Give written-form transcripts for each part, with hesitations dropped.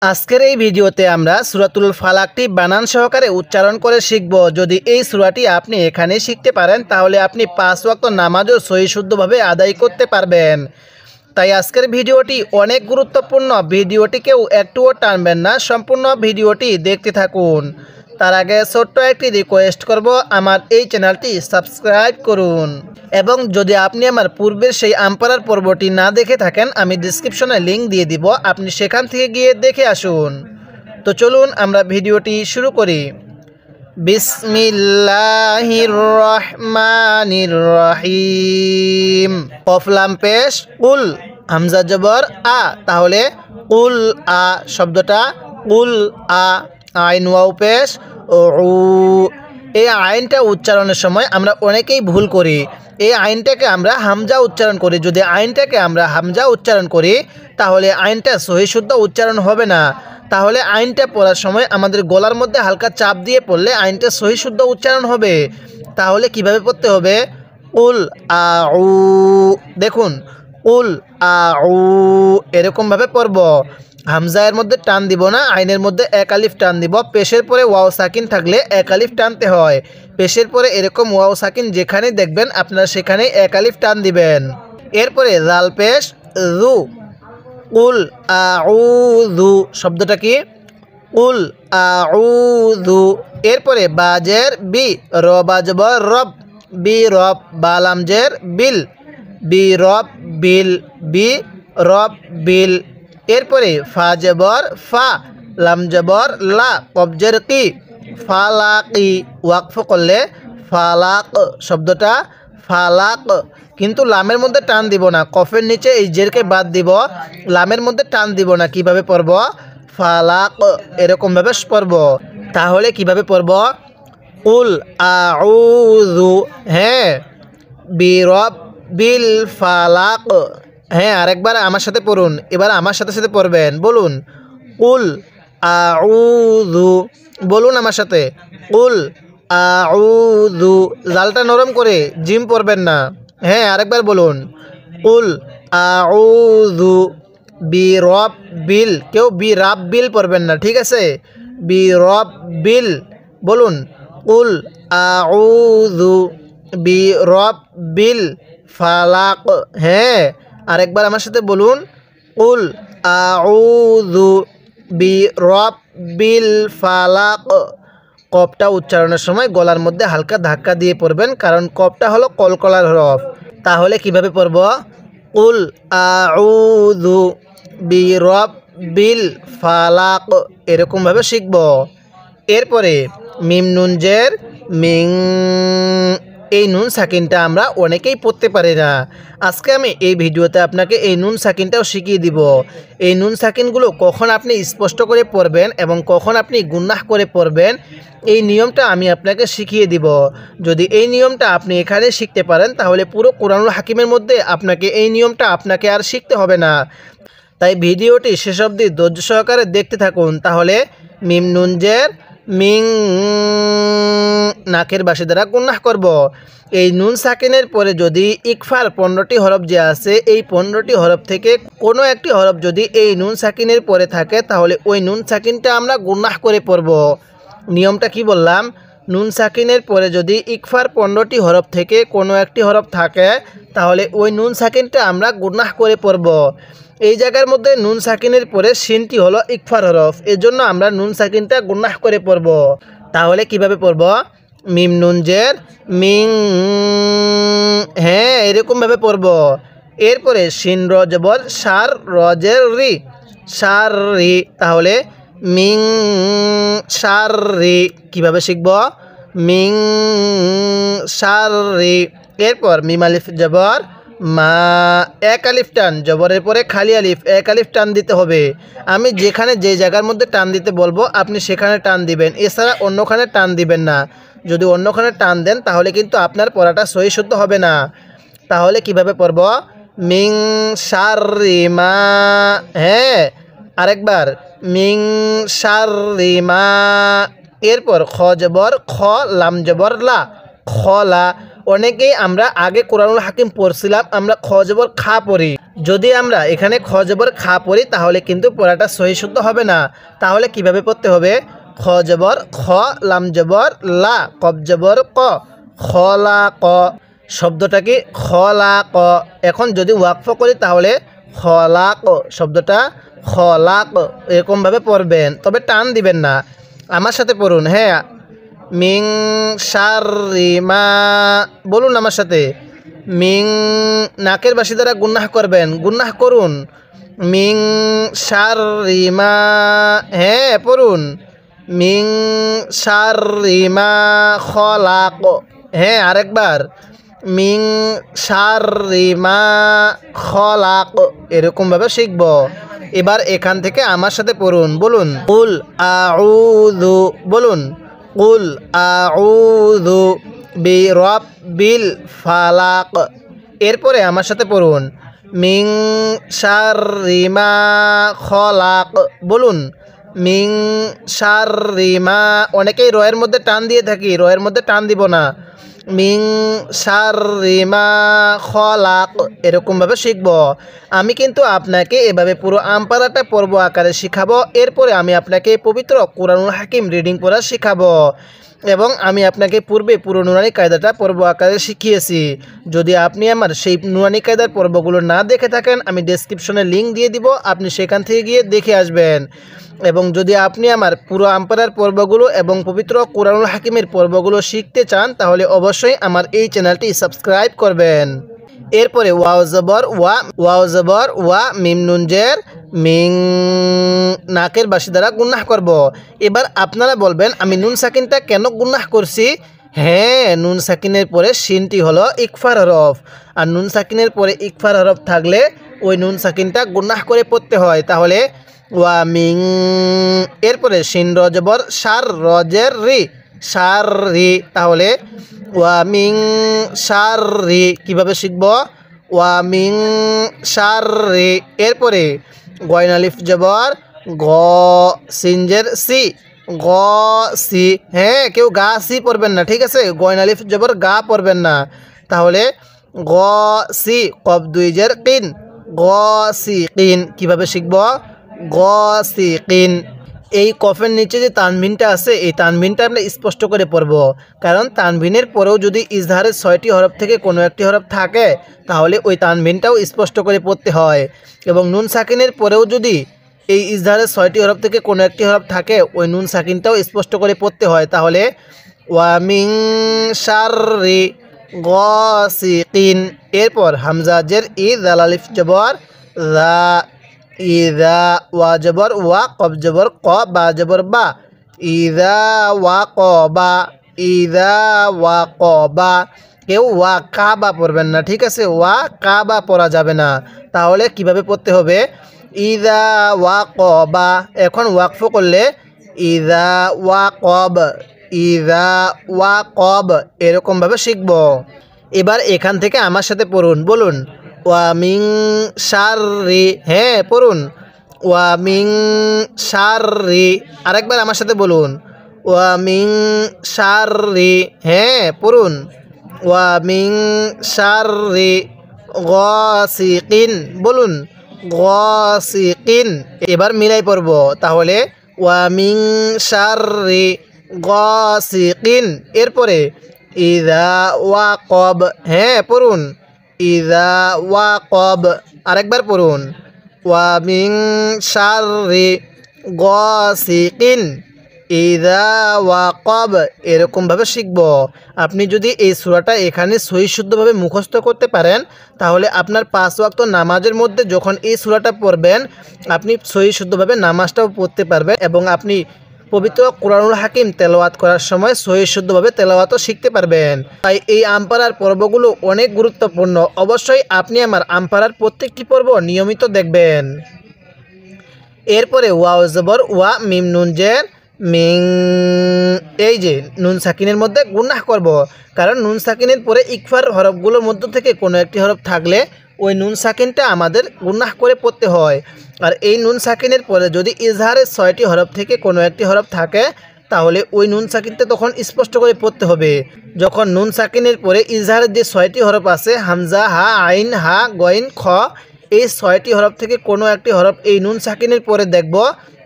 আজকের এই ভিডিওতে আমরা সূরাতুল ফালাকটি বানান সহকারে উচ্চারণ করে শিখব। যদি এই সূরাটি আপনি এখানে শিখতে পারেন তাহলে আপনি 5 ওয়াক্ত নামাজও সহি শুদ্ধভাবে আদায় করতে পারবেন। তাই আজকের ভিডিওটি অনেক গুরুত্বপূর্ণ, ভিডিওটিকেও একটুও টানবেন না, সম্পূর্ণ ভিডিওটি দেখতে থাকুন। তার আগে ছোট্ট একটি রিকোয়েস্ট করব, আমার এই চ্যানেলটি সাবস্ক্রাইব করুন এবং যদি আপনি আমার পূর্বের সেই আমপারার পর্বটি না দেখে থাকেন আমি ডিসক্রিপশনে লিংক দিয়ে দিব, আপনি সেখান থেকে গিয়ে দেখে আসুন। তো চলুন আমরা ভিডিওটি শুরু করি। বিসমিল্লাহির রহমানির রহিম। কফ লাম পেশ উল, হামজা জবর আ, তাহলে উল আ শব্দটা উল আ। আইন ওয়াও পেশ উ। এই আইনটা উচ্চারণের সময় আমরা অনেকেই ভুল করি। এই আইনটাকে আমরা হামজা উচ্চারণ করি। যদি আইনটাকে আমরা হামজা উচ্চারণ করি তাহলে আইনটা সহি শুদ্ধ উচ্চারণ হবে না। তাহলে আইনটা পড়ার সময় আমাদের গলার মধ্যে হালকা চাপ দিয়ে পড়লে আইনটা সহি শুদ্ধ উচ্চারণ হবে। তাহলে কিভাবে পড়তে হবে? উল আউ, দেখুন উল আউ এরকমভাবে পড়ব। হামজায়ের মধ্যে টান দিব না, আইনের মধ্যে এক আলিফ টান দিব। পেশের পরে ওয়াও সাকিন থাকলে এক আলিফ টানতে হয়। পেশের পরে এরকম ওয়াও সাকিন যেখানে দেখবেন আপনারা সেখানে এক আলিফ টান দিবেন। এরপরে জাল পেশ জু, উল আউযু শব্দটা কি? উল আউযু। এরপরে বাজের বি, র বাজব রব, বি রব, বালামজের বিল, বি রব বিল, বি রব বিল। এরপরে ফা জবর ফা, লাম জবর লা, কবজের কি, ফালাকি। ওয়াকফ করলে ফালাক শব্দটা ফালাক, কিন্তু লামের মধ্যে টান দিব না, কফের নিচে এই জেরকে বাদ দিব, লামের মধ্যে টান দিব না। কিভাবে পড়ব? ফালাক এরকমভাবে পড়ব। তাহলে কিভাবে পড়ব? উল আউযু, হ্যাঁ, বিরব্বিল ফালাক। হ্যাঁ, আরেকবার আমার সাথে পড়ুন, এবার আমার সাথে সাথে পড়বেন। বলুন উল আউযু, বলুন আমার সাথে উল আউযু। জালটা নরম করে, জিম পড়বেন না। হ্যাঁ, আরেকবার বলুন উল আউযু বিরব্বিল, কেউ বিরাব্বিল পড়বেন না, ঠিক আছে? বিরব্বিল, বলুন উল আউযু বিরব্বিল ফালাক। হ্যাঁ, আরেকবার আমার সাথে বলুন উল আউযু বিরব্বিল ফালাক। কফটা উচ্চারণের সময় গলার মধ্যে হালকা ধাক্কা দিয়ে পড়বেন, কারণ কফটা হলো কলকলার হরফ। তাহলে কিভাবে পড়ব? উল আউযু বিরব্বিল ফালাক, এরকমভাবে শিখব। এরপরে মিম নুন জের মিং, এই নুন সাকিনটা আমরা অনেকেই পড়তে পারি না। আজকে আমি এই ভিডিওতে আপনাকে এই নুন সাকিনটাও শিখিয়ে দিব। এই নুন সাকিনগুলো কখন আপনি স্পষ্ট করে পড়বেন এবং কখন আপনি গুন্নাহ করে পড়বেন, এই নিয়মটা আমি আপনাকে শিখিয়ে দিব। যদি এই নিয়মটা আপনি এখানে শিখতে পারেন তাহলে পুরো কোরআনুল হাকিমের মধ্যে আপনাকে এই নিয়মটা আপনাকে আর শিখতে হবে না। তাই ভিডিওটি শেষ অবধি ধৈর্য সহকারে দেখতে থাকুন। তাহলে মিম নুন জের মিং, নাকের বাসি দ্বারা গুন্নাহ করব। এই নুন সাকিনের পরে যদি ইকফার 15টি হরফ যে আছে, এই 15টি হরফ থেকে কোনো একটি হরফ যদি এই নুন সাকিনের পরে থাকে তাহলে ওই নুন সাকিনটা আমরা গুন্নাহ করে পড়ব। নিয়মটা কি বললাম? নুন সাকিনের পরে যদি ইকফার 15টি হরফ থেকে কোনো একটি হরফ থাকে তাহলে ওই নুন সাকিনটা আমরা গুন্নাহ করে পড়ব। এই জায়গার মধ্যে নুন সাকিনের পরে শিনটি হলো ইকফার হরফ, এজন্য আমরা নুন সাকিনটা গুন্নাহ করে পড়ব। তাহলে কিভাবে পড়ব? মিম নুন জের মিং, হ্যাঁ, এরকমভাবে পড়ব। এরপরে শিন র জবর সার, রজের রি, সার রি। তাহলে মিং সার রি, কীভাবে শিখব? মিং সার রি। এরপর মিম আলিফ জবর মা, এক আলিফ টান, জবরের পরে খালি আলিফ, এক আলিফ টান দিতে হবে। আমি যেখানে যে জায়গার মধ্যে টান দিতে বলবো আপনি সেখানে টান দিবেন, এছাড়া অন্যখানে টান দিবেন না। যদি অন্যখানে টান দেন তাহলে কিন্তু আপনার পড়াটা সহি শুদ্ধ হবে না। তাহলে কিভাবে পড়ব? মিং শাররি মা, হ্যাঁ, আরেকবার মিং শাররি মা। এরপর খ জবর খ, লাম জবর লা, খলা। অনেকেই আমরা আগে কোরআনুল হাকিম পড়ছিলাম, আমরা খ জবর খা পড়ি। যদি আমরা এখানে খ জবর খা পড়ি তাহলে কিন্তু পড়াটা সহি শুদ্ধ হবে না। তাহলে কিভাবে পড়তে হবে? খ জবর খ, লাম জবর লা, কব জবর ক, খলা ক। শব্দটা কি? খলা ক। এখন যদি ওয়াকফ করি তাহলে খলা ক, শব্দটা খলা ক, এরকমভাবে পড়বেন, তবে টান দিবেন না। আমার সাথে পড়ুন, হ্যাঁ। মিং শাররি মা, বলুন আমার সাথে। মিং, নাকের বাসি দ্বারা গুন্নাহ করবেন, গুন্নাহ করুন। মিং শাররি মা, হ্যাঁ পড়ুন। মিং শাররি মা খলাক, হ্যাঁ আরেকবার। মিং শাররি মা খলাক, এরকমভাবে শিখব। এবার এখান থেকে আমার সাথে পড়ুন, বলুন কুল আউযু, বলুন কুল আউযু বিরাব্বিল ফালাক। এরপরে আমার সাথে পড়ুন মিং শাররি মা খলাক, বলুন মিং শাররি মা। অনেকেই রয়ের মধ্যে টান দিয়ে থাকি, রয়ের মধ্যে টান দিব না। মিং শাররি মা খলাক, এরকমভাবে শিখব। আমি কিন্তু আপনাকে এভাবে পুরো আমপারাটা পর্ব আকারে শিখাবো। এরপরে আমি আপনাকে পবিত্র কোরআনুল হাকিম রিডিং পড়া শিখাবো এবং আমি আপনাকে পূর্বে পুরো নুরানি কায়দাটা পর্ব আকারে শিখিয়েছি। যদি আপনি আমার সেই নুরানি কায়দার পর্বগুলো না দেখে থাকেন, আমি ডেসক্রিপশনে লিঙ্ক দিয়ে দিব, আপনি সেখান থেকে গিয়ে দেখে আসবেন। এবং যদি আপনি আমার পুরো আমপারার পর্বগুলো এবং পবিত্র কোরআনুল হাকিমের পর্বগুলো শিখতে চান তাহলে অবশ্যই আমার এই চ্যানেলটি সাবস্ক্রাইব করবেন। এরপরে ওয়াও জবর ওয়া, ওয়াও জবর ওয়া, মিম নুন জের মিং, নাকের বাসি দ্বারা গুন্নাহ করব। এবার আপনারা বলবেন আমি নুন সাকিনটা কেন গুন্নাহ করছি? হ্যাঁ, নুন সাকিনের পরে শিনটি হলো ইকফার হরফ, আর নুন সাকিনের পরে ইকফার হরফ থাকলে ওই নুন সাকিনটা গুন্নাহ করে পড়তে হয়। তাহলে ওয়া মিং, এরপরে শিন র জবর সার, রজের রি, সার রি। তাহলে ওয়া মিং সার রি, কীভাবে শিখব? ওয়া মিং সার রি। এরপরে গয়ন আলিফ জবর গ, সিনজের সি, গ সি। হ্যাঁ, কেউ গা সি পড়বেন না, ঠিক আছে? গয়ন আলিফ জবর গা পড়বেন না। তাহলে গ সি, কব দুই জের কিন, গ সি কিন। কীভাবে শিখব? গ সি কিন। এই কফের নিচে যে তানভিনটা আছে, এই তানভিনটা আমরা স্পষ্ট করে পড়ব, কারণ তানভিনের পরেও যদি ইজহারের 6টি হরফ থেকে কোনো একটি হরফ থাকে তাহলে ওই তানভিনটাও স্পষ্ট করে পড়তে হয়। এবং নুন সাকিনের পরেও যদি এই ইজহারের 6টি হরফ থেকে কোনো একটি হরফ থাকে ওই নুন সাকিনটাও স্পষ্ট করে পড়তে হয়। তাহলে ওয়া মিং শাররি গাসিকিন। এরপর হামজা জের ই, জাল আলিফ জবর যা, ইদা, ওয়া জবর ওয়া, কব জবর ক, বা জবর বা, ইদা ওয়া ক বা, ইদা ওয়া ক বা। কেউ ওয়া কা বা পড়বেন না, ঠিক আছে? ওয়া কা বা পড়া যাবে না। তাহলে কিভাবে পড়তে হবে? ইদা ওয়া ক বা। এখন ওয়াকফ করলে ইদা ওয়া কব, ইদা ওয়া কব, এরকমভাবে শিখব। এবার এখান থেকে আমার সাথে পড়ুন, বলুন ওয়া মিং শাররি, হ্যাঁ পড়ুন ওয়া মিং শাররি। আরেকবার আমার সাথে বলুন ওয়া মিং শাররি, হ্যাঁ পড়ুন ওয়া মিং শাররি গাসিকিন, বলুন গাসিকিন। এবার মিলাই পড়ব, তাহলে ওয়া মিং শাররি গাসিকিন। এরপরে ইদা ওয়া কব, হ্যাঁ পড়ুন ইদা ওয়া কব। আরেকবার পড়ুন ওয়া মিং শাররি গাসিকিন ইদা ওয়া কব, এরকমভাবে শিখব। আপনি যদি এই সূরাটা এখানে সহি শুদ্ধভাবে মুখস্থ করতে পারেন তাহলে আপনার 5 ওয়াক্ত নামাজের মধ্যে যখন এই সূরাটা পড়বেন আপনি সহি শুদ্ধভাবে নামাজটাও পড়তে পারবেন এবং আপনি পবিত্র কোরআনুল হাকিম তেলাওয়াত করার সময় সহি শুদ্ধভাবে তেলাওয়াতও শিখতে পারবেন। তাই এই আমপারার পর্বগুলো অনেক গুরুত্বপূর্ণ। অবশ্যই আপনি আমার আমপারার প্রত্যেকটি পর্ব নিয়মিত দেখবেন। এরপরে ওয়াও জবর ওয়া, মিম নুন জের মিং, এই যে নুন সাকিনের মধ্যে গুনাহ করব, কারণ নুন সাকিনের পরে ইকফার হরফগুলোর মধ্য থেকে কোনো একটি হরফ থাকলে ওই নুন সাকিনটা আমাদের গুনাহ করে পড়তে হয়। আর এই নুন সাকিনের পরে যদি ইজহারের 6টি হরফ থেকে কোনো একটি হরফ থাকে তাহলে ওই নুন সাকিনটা তখন স্পষ্ট করে পড়তে হবে। যখন নুন সাকিনের পরে ইজহারের যে 6টি হরফ আছে হামজা, হা, আইন, হা, গইন, খ, এই 6টি হরফ থেকে কোনো একটি হরফ এই নুন সাকিনের পরে দেখব,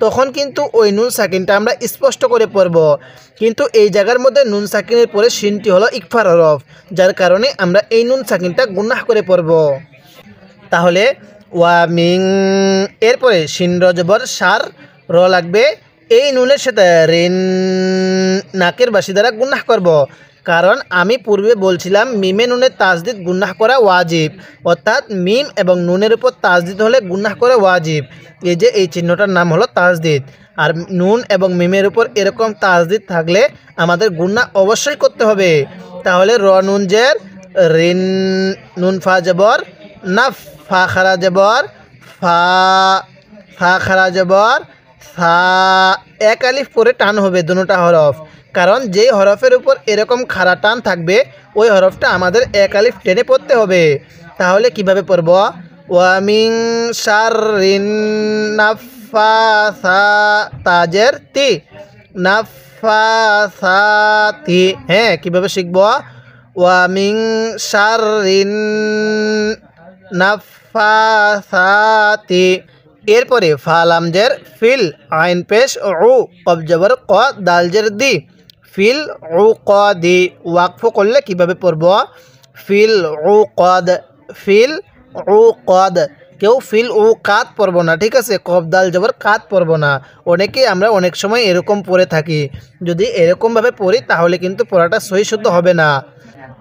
তখন কিন্তু ওই নুন সাকিনটা আমরা স্পষ্ট করে পড়ব। কিন্তু এই জায়গার মধ্যে নুন সাকিনের পরে শিনটি হলো ইকফার হরফ, যার কারণে আমরা এই নুন সাকিনটা গুনাহ করে পড়ব। তাহলে ওয়া মিং, এরপরে শিন রজবর সার, র লাগবে, এই নুনের সাথে রিন নাকের বাসি দ্বারা গুনাহ করব। কারণ আমি পূর্বে বলছিলাম মিমে নুনের তাজদিদ গুনাহ করা ওয়াজিব, অর্থাৎ মিম এবং নুনের উপর তাজদিদ হলে গুনাহ করা ওয়াজিব। এই যে এই চিহ্নটার নাম হলো তাজদিদ। আর নুন এবং মিমের উপর এরকম তাজদিদ থাকলে আমাদের গুনাহ অবশ্যই করতে হবে। তাহলে র নুন জের, রিন, নুন ফা জবর, নাফ, ফা খারা জবর, ফা, ফা খারা জবর, ফা, এক আলিফ পরে টান হবে দুটোটা হরফ। কারণ যেই হরফের উপর এরকম খাড়া টান থাকবে ওই হরফটা আমাদের এক আলিফ টেনে পড়তে হবে। তাহলে কিভাবে পড়ব? ওয়া মিং শাররিন নাফাসাতাজের তি, নাফাসাতি। হ্যাঁ, কিভাবে শিখব? ওয়া মিং শাররিন নাফাসাতি। এরপরে ফা লামজের ফিল, আইন পেশ উ, কফ জবর ক, দাল জের দি, ফিল উ ক দি। ওয়াকফ করলে কিভাবে পড়ব? ফিল উ কদ, ফিল উ কদ। কেউ ফিল উ কাত পড়ব না, ঠিক আছে? কফ দাল জবর কাত পড়ব না। অনেকেই আমরা অনেক সময় এরকম পড়ে থাকি। যদি এরকমভাবে পড়ি তাহলে কিন্তু পড়াটা সহি শুদ্ধ হবে না।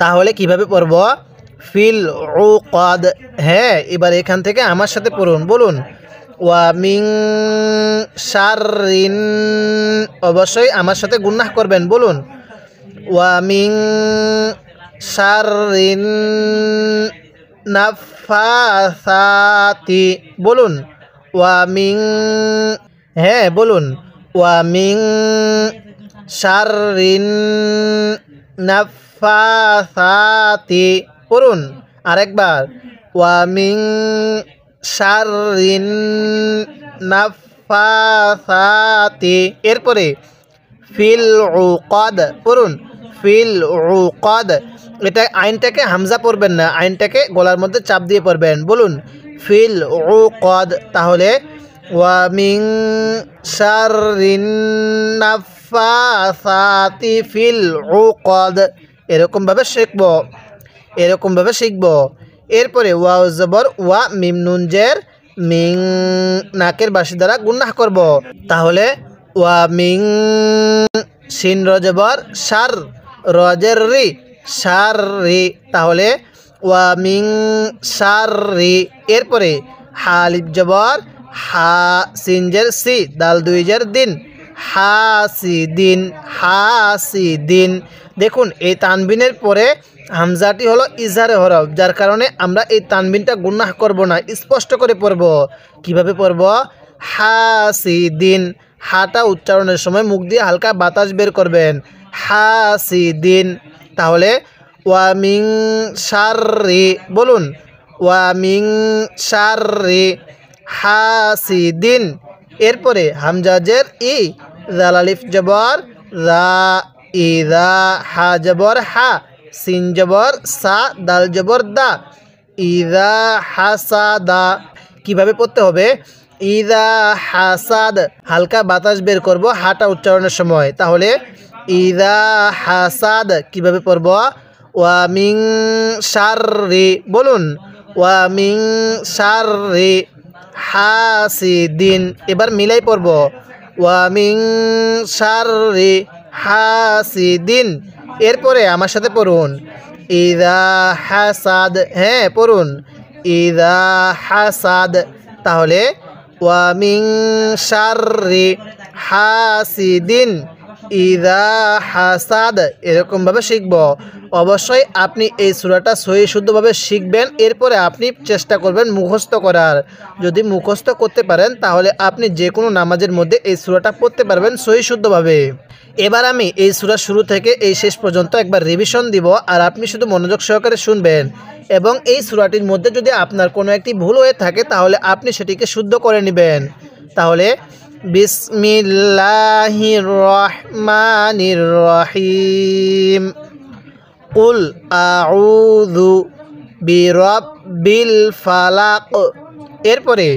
তাহলে কিভাবে পড়ব? ফিল উ কদ। হ্যাঁ, এবার এখান থেকে আমার সাথে পড়ুন, বলুন ওয়া মিং শাররিন, অবশ্যই আমার সাথে গুনাহ করবেন, বলুন ওয়া মিং শাররিন নাফাসাতি, বলুন ওয়া মিং, হ্যাঁ বলুন ওয়া মিং শাররিন নাফাসাতি, পড়ুন আরেকবার ওয়া মিং শাররিন নাফাসাতি। এরপরে ফিল উকদ, পড়ুন ফিল উকদ। এটা আইনটাকে হামজা পড়বেন না, আইনটাকে গলার মধ্যে চাপ দিয়ে পড়বেন, বলুন ফিল উকদ। তাহলে ওয়া মিং শাররিন নাফাসাতি ফিল উকদ। এরকমভাবে শিখব। এরপরে ওয়াও জবর ওয়া, মিম নুন জের, মিং, নাকের বাসি দ্বারা গুনাহ করব। তাহলে ওয়া মিং, শিন র জবর সার, র জের রি, সার রি। তাহলে ওয়া মিং সার রি। এরপরে হা লিফ জবর হা, সিন জের সি, দাল দুই জের দিন, হাসিদিন, হাসিদিন। দেখুন এই তানবিনের পরে হামজাটি হলো ইজহারে হরফ, যার কারণে আমরা এই তানবিনটা গুনাহ করব না, স্পষ্ট করে পড়ব। কিভাবে পড়ব? হাসিদিন। হাটা উচ্চারণের সময় মুখ দিয়ে হালকা বাতাস বের করবেন, হাসিদিন। তাহলে ওয়া মিং শাররি, বলুন ওয়া মিং শাররি হাসিদিন। এরপরে হামজা জের ই, জাল আলিফ জবর রা, ইদা, হা জবর হা, সিন জবর সা, দাল জবর দা, ইদা হাসাদা। কিভাবে পড়তে হবে? ইদা হাসাদ, হালকা বাতাস বের করব হাটা উচ্চারণের সময়। তাহলে ইদা হাসাদ। কিভাবে পড়ব? ওয়া মিং শাররি, বলুন ওয়া মিং শাররি হাসিদিন। এবার মিলাই পড়ব ওয়া মিং শাররি হাসিদিন। এরপরে আমার সাথে পড়ুন ইদা হাসাদ। হ্যাঁ পড়ুন ইদা হাসাদ। তাহলে ওয়া মিং শাররি হাসিদিন ইদা হাসাদ, এরকমভাবে শিখব। অবশ্যই আপনি এই সূরাটা সহি শুদ্ধভাবে শিখবেন, এরপরে আপনি চেষ্টা করবেন মুখস্থ করার। যদি মুখস্থ করতে পারেন তাহলে আপনি যে কোনো নামাজের মধ্যে এই সূরাটা পড়তে পারবেন সহি শুদ্ধভাবে। এবার আমি এই সূরা শুরু থেকে এই শেষ পর্যন্ত একবার রিভিশন দিব, আর আপনি শুধু মনোযোগ সহকারে শুনবেন। এবং এই সূরাটির মধ্যে যদি আপনার কোনো একটি ভুল হয়ে থাকে তাহলে আপনি সেটিকে শুদ্ধ করে নেবেন। তাহলে বিসমিল্লাহির রহমানির রহিম কুল আউযু বিরাব্বিল ফালাক। এরপরে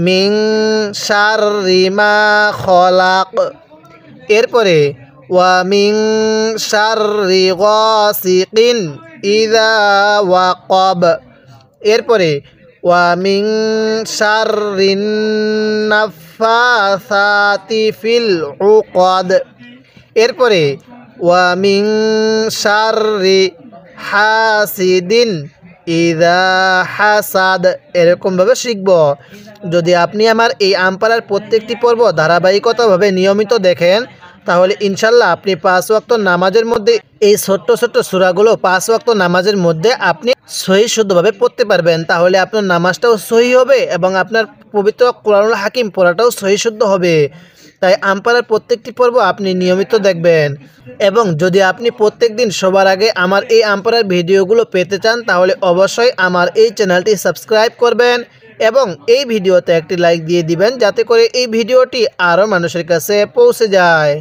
মিন শাররি মা খলাক। এরপরে ওয়া মিন শাররি গাসিকিন ইযা ওয়াকাব। এরপরে ওয়া মিন শাররিন নাফাসাতি ফিল উকাদ। এরপরে ওয়া মিন শাররি হাসিদিন ইযা হাসাদ। এরকমভাবে শিখব। যদি আপনি আমার এই আমপাড়ার প্রত্যেকটি পর্ব ধারাবাহিকতাভাবে নিয়মিত দেখেন তাহলে ইনশাল্লাহ আপনি 5 ওয়াক্ত নামাজের মধ্যে এই ছোট্ট ছোট্ট সূরাগুলো 5 ওয়াক্ত নামাজের মধ্যে আপনি সহি শুদ্ধভাবে পড়তে পারবেন। তাহলে আপনার নামাজটাও সহি হবে এবং আপনার পবিত্র কোরআনুল হাকিম পড়াটাও সহি শুদ্ধ হবে। তাই আমপাড়ার প্রত্যেকটি পর্ব আপনি নিয়মিত দেখবেন। এবং যদি আপনি প্রত্যেক দিন সবার আগে আমার এই আমপাড়ার ভিডিওগুলো পেতে চান তাহলে অবশ্যই আমার এই চ্যানেলটি সাবস্ক্রাইব করবেন এবং এই ভিডিওতে একটি লাইক দিয়ে দিবেন যাতে করে এই ভিডিওটি আরও মানুষের কাছে পৌঁছে যায়।